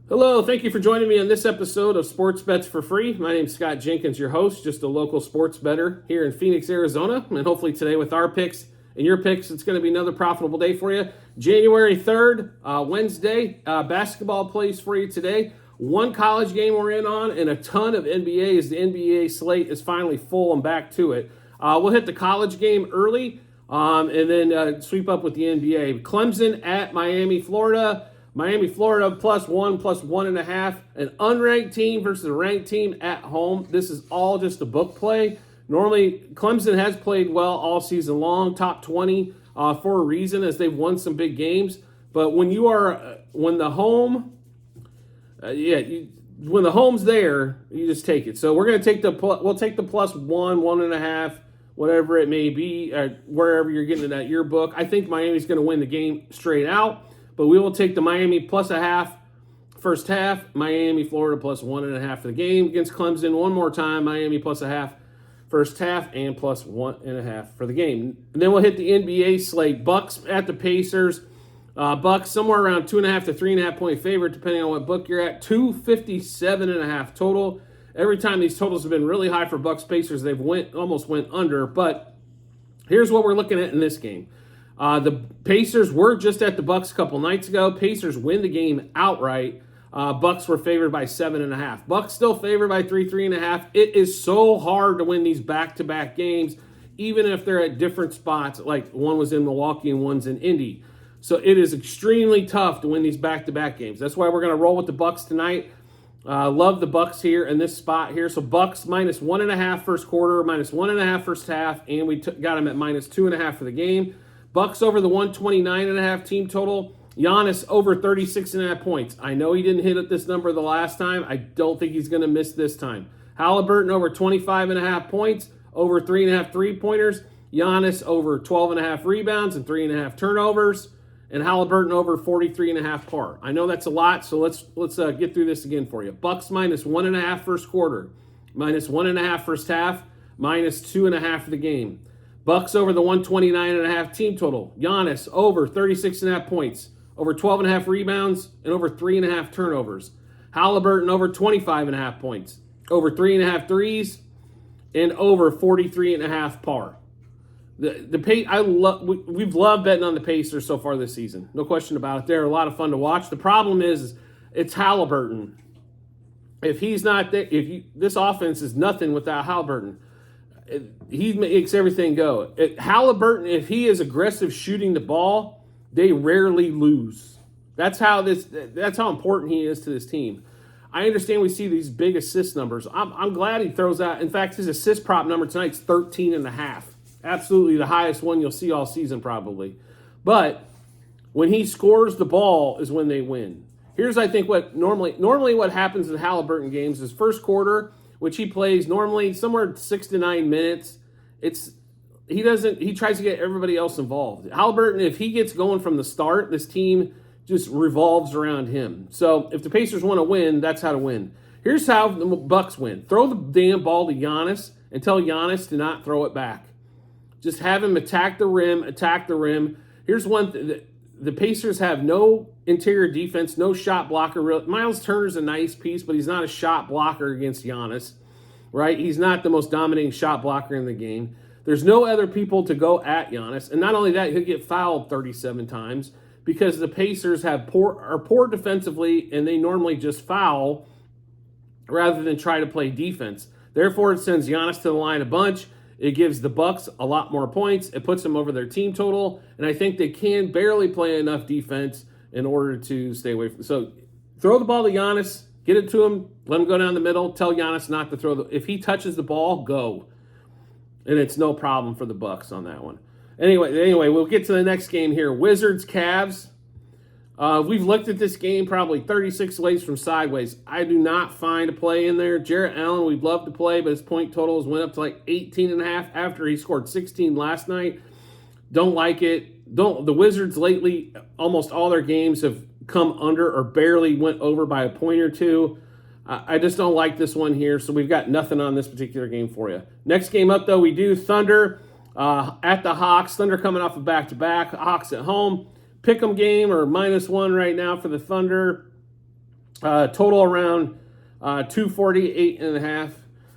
Hello, thank you for joining me on this episode of Sports Bets for Free. My name is Scott Jenkins, your host, just a local sports bettor here in Phoenix, Arizona. And hopefully today with our picks and your picks, it's going to be another profitable day for you. January 3rd, Wednesday, basketball plays for you today. One college game we're in on and a ton of NBA as the NBA slate is finally full and back to it. We'll hit the college game early and then sweep up with the NBA. Clemson at Miami, Florida. Miami, Florida, +1, +1.5. An unranked team versus a ranked team at home. This is all just a book play. Normally, Clemson has played well all season long, top 20 for a reason, as they've won some big games. But when when the home's there, you just take it. So we're going to take we'll take the +1, 1.5, whatever it may be, wherever you're getting it at your book. I think Miami's going to win the game straight out. But we will take the Miami +0.5 first half. Miami, Florida +1.5 for the game against Clemson. One more time, Miami +0.5 first half and +1.5 for the game. And then we'll hit the NBA slate. Bucks at the Pacers. Bucks somewhere around 2.5 to 3.5 point favorite, depending on what book you're at. 257.5 total. Every time these totals have been really high for Bucks Pacers, they've almost went under. But here's what we're looking at in this game. The Pacers were just at the Bucks a couple nights ago. Pacers win the game outright. Bucks were favored by 7.5. Bucks still favored by 3.5. It is so hard to win these back-to-back games, even if they're at different spots, like one was in Milwaukee and one's in Indy. So it is extremely tough to win these back-to-back games. That's why we're going to roll with the Bucks tonight. Love the Bucks here in this spot here. So Bucks -1.5 first quarter, -1.5 first half, and we got them at -2.5 for the game. Bucks over the 129.5 team total. Giannis over 36.5 points. I know he didn't hit at this number the last time. I don't think he's going to miss this time. Halliburton over 25.5 points, over 3.5 three-pointers. Giannis over 12.5 rebounds and 3.5 turnovers. And Halliburton over 43.5 par. I know that's a lot, so let's get through this again for you. Bucks -1.5 first quarter, -1.5 first half, -2.5 for the game. Bucks over the 129.5 team total. Giannis over 36.5 points, over 12.5 rebounds, and over 3.5 turnovers. Halliburton over 25.5 points, over 3.5 threes, and over 43.5 par. We've loved betting on the Pacers so far this season. No question about it. They're a lot of fun to watch. The problem is it's Halliburton. If he's not there, this offense is nothing without Halliburton. He makes everything go. Halliburton, if he is aggressive shooting the ball, they rarely lose. That's how important he is to this team. I understand we see these big assist numbers. I'm glad he throws out. In fact, his assist prop number tonight's 13.5. Absolutely the highest one you'll see all season probably. But when he scores the ball is when they win. Here's I think what normally what happens in Halliburton games is first quarter, which he plays normally somewhere 6 to 9 minutes. He tries to get everybody else involved. Halliburton, if he gets going from the start, this team just revolves around him. So if the Pacers want to win, that's how to win. Here's how the Bucks win. Throw the damn ball to Giannis and tell Giannis to not throw it back. Just have him attack the rim. Here's one thing. The Pacers have no interior defense, no shot blocker. Miles Turner's a nice piece, but he's not a shot blocker against Giannis, right? He's not the most dominating shot blocker in the game. There's no other people to go at Giannis. And not only that, he'll get fouled 37 times because the Pacers are poor defensively, and they normally just foul rather than try to play defense. Therefore, it sends Giannis to the line a bunch. It gives the Bucks a lot more points. It puts them over their team total. And I think they can barely play enough defense in order to stay away from it. So throw the ball to Giannis, get it to him, let him go down the middle, tell Giannis not to throw if he touches the ball, go. And it's no problem for the Bucks on that one. Anyway, we'll get to the next game here. Wizards, Cavs. We've looked at this game probably 36 ways from sideways. I do not find a play in there. Jarrett Allen, we'd love to play, but his point totals went up to like 18.5 after he scored 16 last night. Don't like it. The Wizards lately, almost all their games have come under or barely went over by a point or two. I just don't like this one here, so we've got nothing on this particular game for you. Next game up, though, we do Thunder at the Hawks. Thunder coming off a back-to-back. Hawks at home. Pick'em game or -1 right now for the Thunder. Total around 248.5.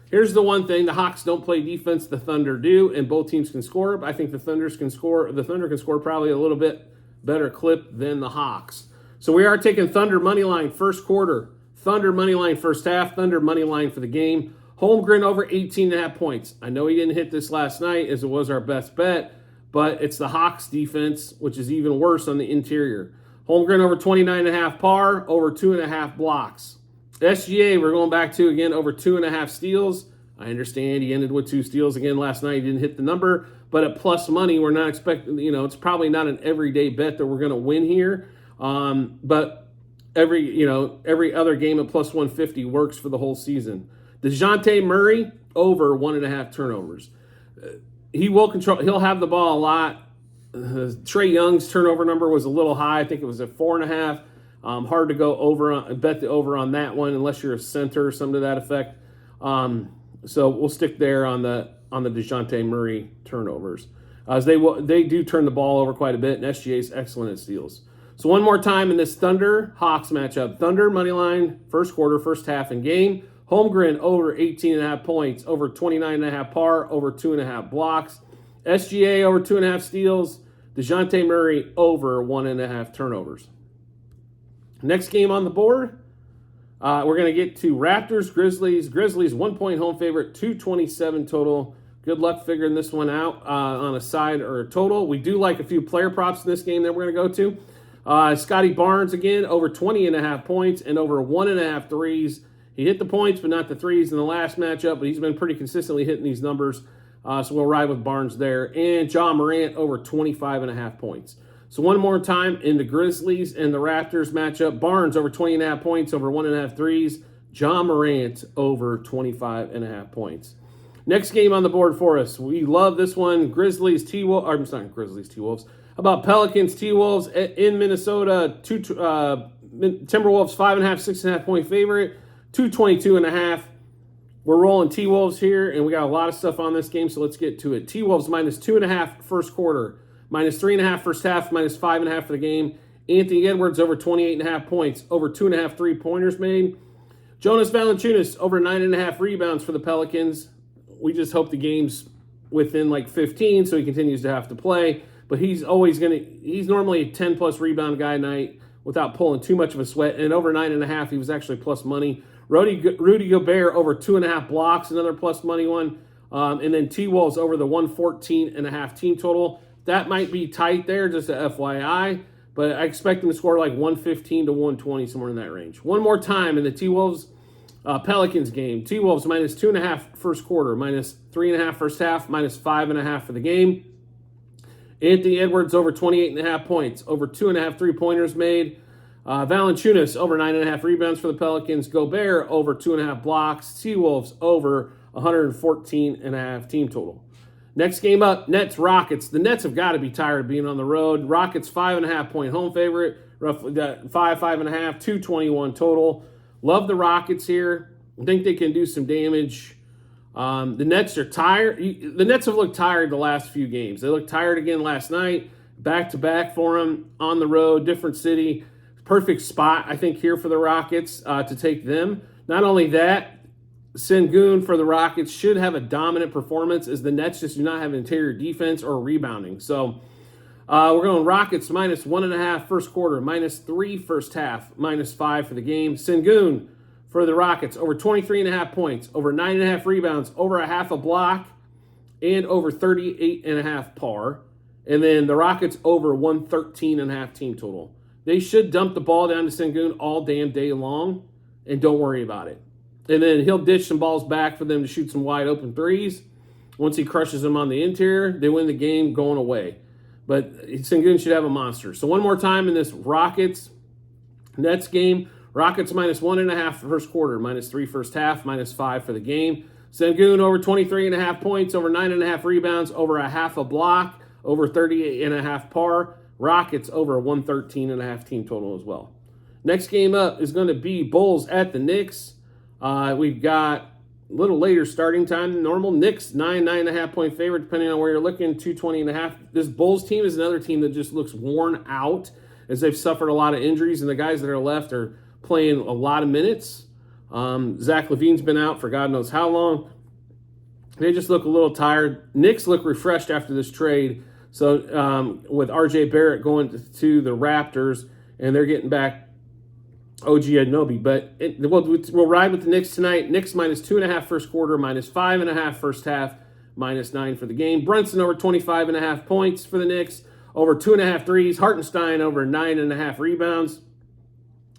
Here's the one thing: the Hawks don't play defense, the Thunder do, and both teams can score. I think the Thunder can score probably a little bit better clip than the Hawks. So we are taking Thunder money line first quarter, Thunder money line first half, Thunder money line for the game. Holmgren over 18.5 points. I know he didn't hit this last night as it was our best bet, but it's the Hawks defense, which is even worse on the interior. Holmgren over 29.5 par, over 2.5 blocks. SGA, we're going back to again over 2.5 steals. I understand he ended with 2 steals again last night. He didn't hit the number, but at plus money, we're not expecting, it's probably not an everyday bet that we're going to win here. But every other game at plus 150 works for the whole season. DeJounte Murray over 1.5 turnovers. He will control. He'll have the ball a lot. Trae Young's turnover number was a little high. I think it was at 4.5. Hard to go bet the over on that one unless you're a center or something to that effect. So we'll stick there on the DeJounte Murray turnovers. As they do turn the ball over quite a bit, and SGA is excellent at steals. So one more time in this Thunder Hawks matchup: Thunder money line first quarter, first half, and game. Holmgren over 18.5 points, over 29.5 par, over 2.5 blocks. SGA over 2.5 steals. DeJounte Murray over 1.5 turnovers. Next game on the board, we're going to get to Raptors, Grizzlies. Grizzlies 1 point home favorite, 227 total. Good luck figuring this one out on a side or a total. We do like a few player props in this game that we're going to go to. Scotty Barnes again, over 20.5 points and over 1.5 threes. He hit the points, but not the threes in the last matchup, but he's been pretty consistently hitting these numbers. So we'll ride with Barnes there. And Ja Morant over 25.5 points. So one more time in the Grizzlies and the Raptors matchup: Barnes over 20.5 points, over 1.5 threes. Ja Morant over 25.5 points. Next game on the board for us. We love this one. Grizzlies T-Wolves. I'm sorry, Grizzlies T-Wolves. How about Pelicans T-Wolves in Minnesota? Timberwolves 5.5, 6.5 point favorite. 222.5. We're rolling T-Wolves here, and we got a lot of stuff on this game, so let's get to it. T-Wolves minus 2.5 first quarter, minus 3.5 first half, minus 5.5 for the game. Anthony Edwards over 28.5 points, over 2.5 3-pointers made. Jonas Valanciunas over 9.5 rebounds for the Pelicans. We just hope the game's within like 15, so he continues to have to play. But he's normally a 10-plus rebound guy a night without pulling too much of a sweat. And over 9.5, he was actually plus money. Rudy Gobert over 2.5 blocks, another plus money one. And then T-Wolves over the 114.5 team total. That might be tight there, just a FYI. But I expect them to score like 115 to 120, somewhere in that range. One more time in the T-Wolves Pelicans game. T-Wolves minus 2.5 first quarter, minus 3.5 first half, minus 5.5 for the game. Anthony Edwards over 28.5 points, over 2.5 3-pointers made. Valanciunas over 9.5 rebounds for the Pelicans. Gobert over 2.5 blocks. T-Wolves over 114.5 team total. Next game up, Nets Rockets. The Nets have got to be tired of being on the road. Rockets 5.5 point home favorite, roughly 5.5, 221 total. Love the Rockets here. I think they can do some damage. The Nets are tired. The Nets have looked tired the last few games. They looked tired again last night. Back-to-back for them on the road, different city. Perfect spot, I think, here for the Rockets to take them. Not only that, Sengun for the Rockets should have a dominant performance as the Nets just do not have interior defense or rebounding. So we're going Rockets minus 1.5 first quarter, minus 3 first half, minus 5 for the game. Sengun for the Rockets over 23.5 points, over 9.5 rebounds, over a half a block, and over 38.5 par. And then the Rockets over 113.5 team total. They should dump the ball down to Sengun all damn day long, and don't worry about it. And then he'll dish some balls back for them to shoot some wide open threes. Once he crushes them on the interior, they win the game going away. But Sengun should have a monster. So one more time in this Rockets-Nets game. Rockets minus 1.5 first quarter, minus 3 first half, minus 5 for the game. Sengun over 23.5 points, over 9.5 rebounds, over a half a block, over 38.5 par. Rockets over 113.5 team total as well. Next game up is going to be Bulls at the Knicks. We've got a little later starting time than normal. Knicks 9.5 point favorite, depending on where you're looking, 220.5. This Bulls team is another team that just looks worn out as they've suffered a lot of injuries, and the guys that are left are playing a lot of minutes. Zach LaVine's been out for God knows how long. They just look a little tired. Knicks look refreshed after this trade. So with R.J. Barrett going to the Raptors, and they're getting back OG Anunoby. But we'll ride with the Knicks tonight. Knicks minus 2.5 first quarter, minus 5.5 first half, minus 9 for the game. Brunson over 25.5 points for the Knicks, over 2.5 threes. Hartenstein over 9.5 rebounds.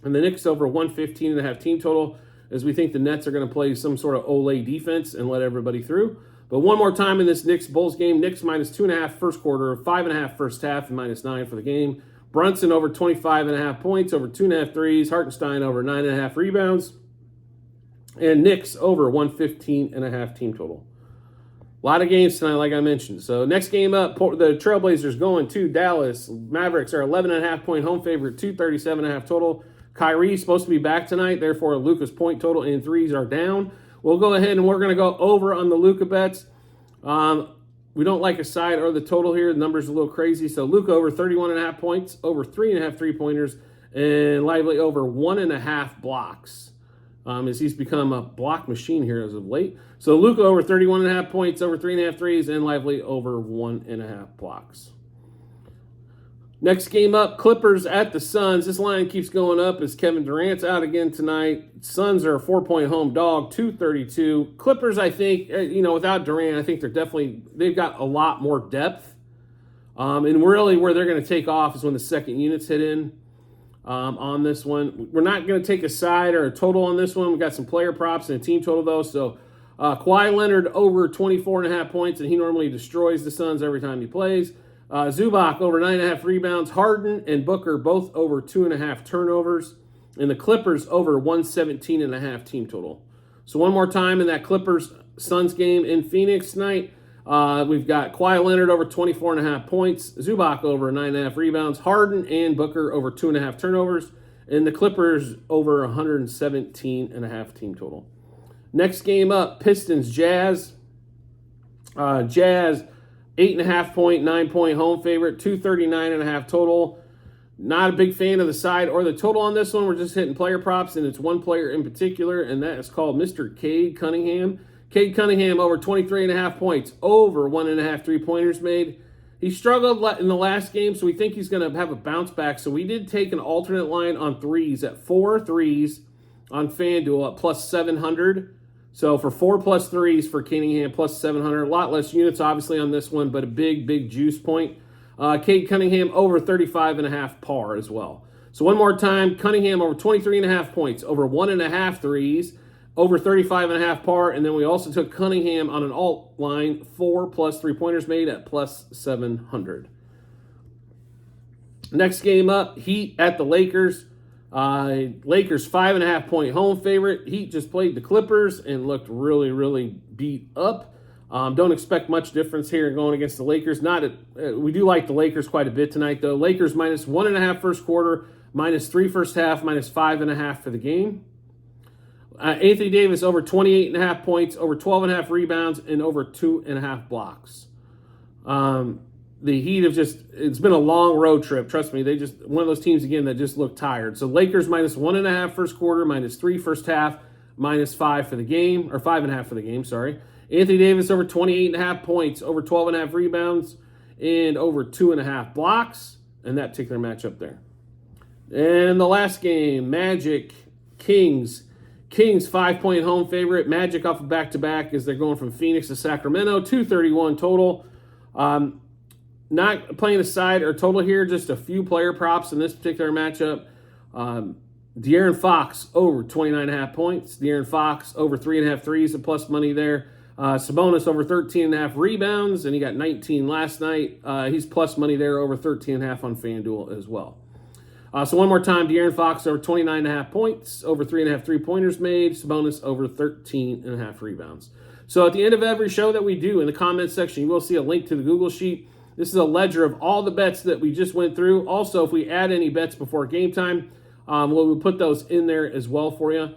And the Knicks over 115.5 team total, as we think the Nets are going to play some sort of Olay defense and let everybody through. But one more time in this Knicks-Bulls game, Knicks minus 2.5 first quarter, 5.5 first half, and minus 9 for the game. Brunson over 25.5 points, over 2.5 threes. Hartenstein over 9.5 rebounds. And Knicks over 115.5 team total. A lot of games tonight, like I mentioned. So next game up, the Trailblazers going to Dallas. Mavericks are 11.5 point home favorite, 237.5 total. Kyrie's supposed to be back tonight, therefore Luka's point total and threes are down. We'll go ahead and we're going to go over on the Luka bets. We don't like a side or the total here. The number's a little crazy. So Luka over 31.5 points, over 3.5 3-pointers, and Lively over 1.5 blocks. As he's become a block machine here as of late. So Luka over 31.5 points, over 3.5 threes, and Lively over 1.5 blocks. Next game up, Clippers at the Suns. This line keeps going up as Kevin Durant's out again tonight. Suns are a 4-point home dog, 232. Clippers, I think, without Durant, I think they've got a lot more depth. And really where they're going to take off is when the second units hit in on this one. We're not going to take a side or a total on this one. We've got some player props and a team total, though. So Kawhi Leonard over 24.5 points, and he normally destroys the Suns every time he plays. Zubac over 9.5 rebounds. Harden and Booker both over 2.5 turnovers. And the Clippers over 117.5 team total. So one more time in that Clippers-Suns game in Phoenix tonight, we've got Kawhi Leonard over 24.5 points. Zubac over 9.5 rebounds. Harden and Booker over 2.5 turnovers. And the Clippers over 117.5 team total. Next game up, Pistons-Jazz. Jazz 8.5 point, 9-point home favorite, 239.5 total. Not a big fan of the side or the total on this one. We're just hitting player props, and it's one player in particular, and that is called Mr. Cade Cunningham. Cade Cunningham over 23.5 points, over 1.5 3-pointers made. He struggled in the last game, so we think he's going to have a bounce back. So we did take an alternate line on threes at 4 threes on FanDuel at plus 700. So for 4 plus threes for Cunningham, plus 700. A lot less units, obviously, on this one, but a big, big juice point. Cade Cunningham over 35.5 par as well. So one more time, Cunningham over 23.5 points, over 1.5 threes, over 35.5 par. And then we also took Cunningham on an alt line, 4 plus 3-pointers made at plus 700. Next game up, Heat at the Lakers. Lakers 5.5 point home favorite. Heat just played the Clippers and looked really, really beat up. Don't expect much difference here going against the Lakers. We do like the Lakers quite a bit tonight, though. Lakers minus 1.5 first quarter, minus 3 first half, minus 5.5 for the game. Anthony Davis over 28.5 points, over 12.5 rebounds, and over 2.5 blocks. The Heat it's been a long road trip. Trust me, one of those teams again that just look tired. So Lakers minus 1.5 first quarter, minus 3 first half, minus 5 for the game, or 5.5 for the game, sorry. Anthony Davis over 28.5 points, over 12.5 rebounds, and over 2.5 blocks, and that particular matchup there. And the last game, Magic, Kings. Kings 5-point home favorite. Magic off of back-to-back as they're going from Phoenix to Sacramento, 231 total. Not playing a side or total here, just a few player props in this particular matchup. De'Aaron Fox over 29.5 points. De'Aaron Fox over 3.5 threes, a plus money there. Sabonis over 13.5 rebounds, and he got 19 last night. He's plus money there, over 13.5 on FanDuel as well. So one more time, De'Aaron Fox over 29.5 points, over 3.5 3-pointers made. Sabonis over 13.5 rebounds. So at the end of every show that we do, in the comments section, you will see a link to the Google Sheet. This is a ledger of all the bets that we just went through. Also, if we add any bets before game time, we'll put those in there as well for you.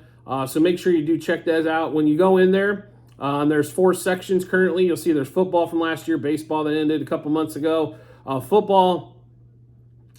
So make sure you do check that out. When you go in there, there's 4 sections currently. You'll see there's football from last year, baseball that ended a couple months ago, football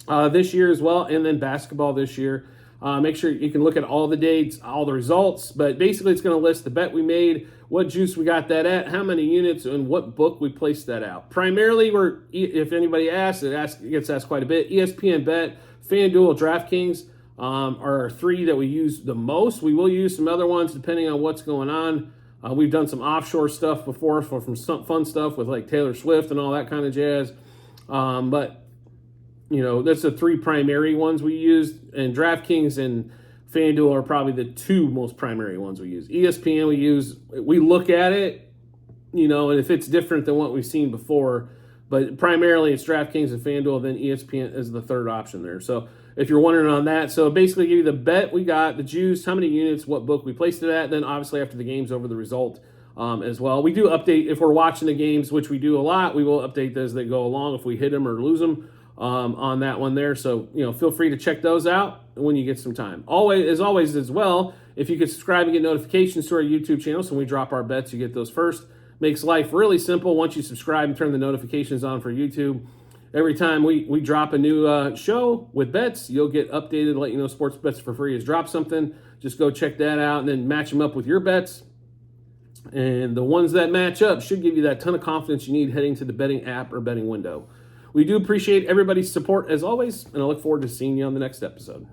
this year as well, and then basketball this year. Make sure you can look at all the dates, all the results, but basically it's going to list the bet we made, what juice we got that at, how many units, and what book we placed that out. Primarily, if anybody asks, it gets asked quite a bit. ESPN Bet, FanDuel, DraftKings are 3 that we use the most. We will use some other ones depending on what's going on. We've done some offshore stuff before from some fun stuff with like Taylor Swift and all that kind of jazz. But that's the 3 primary ones we used, and DraftKings and FanDuel are probably the 2 most primary ones we use. ESPN we look at it, and if it's different than what we've seen before, but primarily it's DraftKings and FanDuel, then ESPN is the 3rd option there. So if you're wondering on that, so basically give you the bet we got, the juice, how many units, what book we placed it at, then obviously after the game's over, the result as well. We do update if we're watching the games, which we do a lot. We will update as they go along if we hit them or lose them. On that one there. So, feel free to check those out when you get some time. As always as well, if you could subscribe and get notifications to our YouTube channel, so when we drop our bets, you get those first. Makes life really simple once you subscribe and turn the notifications on for YouTube. Every time we drop a new show with bets, you'll get updated, let you know Sports Bets for Free has dropped something. Just go check that out and then match them up with your bets. And the ones that match up should give you that ton of confidence you need heading to the betting app or betting window. We do appreciate everybody's support as always, and I look forward to seeing you on the next episode.